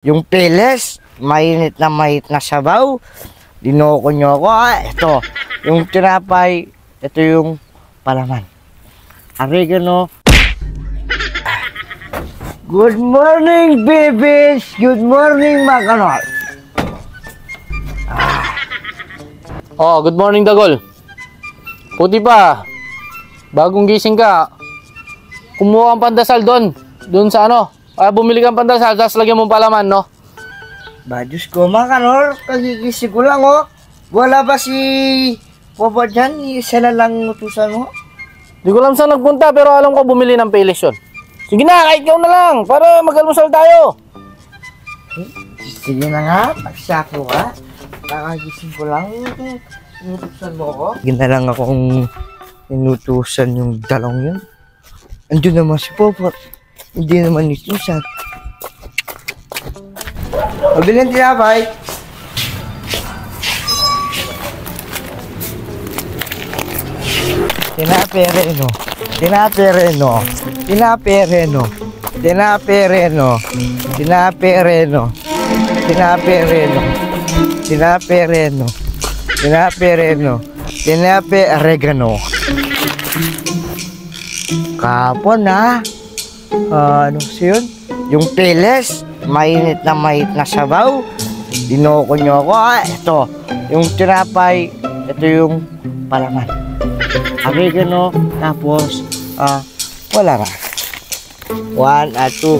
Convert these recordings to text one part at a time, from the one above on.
Yung pilis, mainit na sabaw. Dinoko nyo ako. Ito, yung tinapay, ito yung palaman. Oregano. Good morning, babies! Good morning, mga kanol. Oh, good morning, Dagol. Puti pa. Bagong gising ka. Kumuha ang pandasal doon. Doon sa ano. Bumili kang pandasal, tapos lagyan mong palaman, no? Ba, Diyos ko, mga kanol, kagigising ko lang, oh. Wala ba si Papa dyan? Isa na lang utusan mo? Di ko alam saan nagpunta, pero alam ko bumili ng Payless yun. Sige na, kahit ikaw na lang, para mag-almusal tayo. Sige na nga, pagsako ka. Kakagising ko lang, inutusan mo ako. Sige na lang akong inutusan yung dalawang yun. Andun naman si Papa. Hindi naman itusan. Mabili ng tinapay. Tinapereno. Tinapereno. Tinapereno. Tinapereno. Tinapereno. Tinapereno. Tinapereno. Tinapereno. Tinape-oregano. Kapon ha. Ano kasi yun? Yung pilis, mainit na sabaw. Dinoko nyo ako. Ito, yung tinapay, ito yung palaman. Oregano, tapos, wala na. 1 at 2.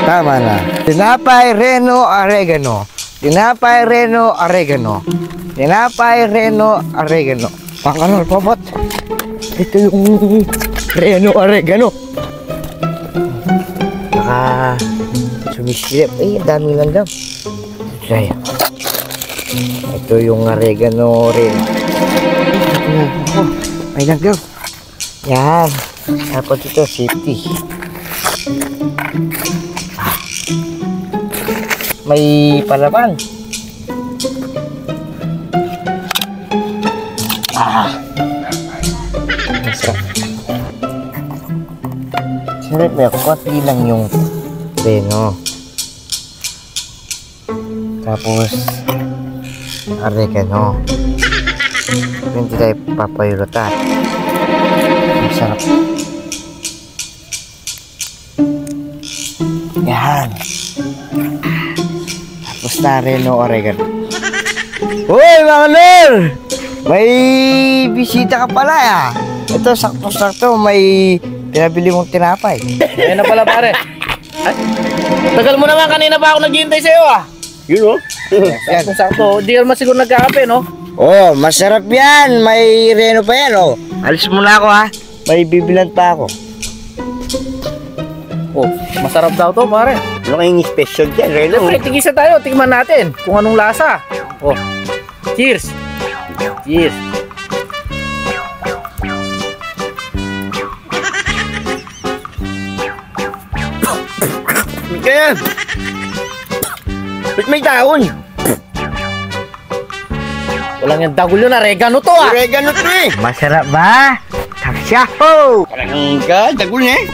Tama na. Tinapay, reno, oregano. Tinapay, reno, oregano. Tinapay, reno, oregano. Pangkanol, Popot. Ito yung reno, oregano. Baka sumisilip. Ay, dami lang daw. Kaya. Ito yung oregano rin. Ito, may langgam. Yan. Tapos ito, safety. May palaman. Masarap. Sarap, may konti lang yung reno. Tapos oregano. Hindi tayo papayulutan. Masarap. Yan. Tapos na reno, oregano. Uy, mga lor! May bisita ka pala ya. Ito, sakto-sakto, may pinabili mong tinapay. Ayun na pala, pare. Ay, tagal mo naman, kanina pa ako naghihintay sa'yo, ah. Yun, oh. Yan. Sakto, di ka naman siguro nagkakape, no? Oh, masarap yan. May reno pa yan, oh. Alis muna ako, ha. May bibilan pa ako. Oh, masarap daw to, pare. Ano kayong special dyan, reno? Siyempre, tigisa tayo, tigman natin kung anong lasa. Oh, cheers. Cheers. Kaya, ba't may taon? Walang yung dagol yun, oregano to, ah. Oregano to eh. Masarap ba? Taksya ho! Parang ka, dagol eh.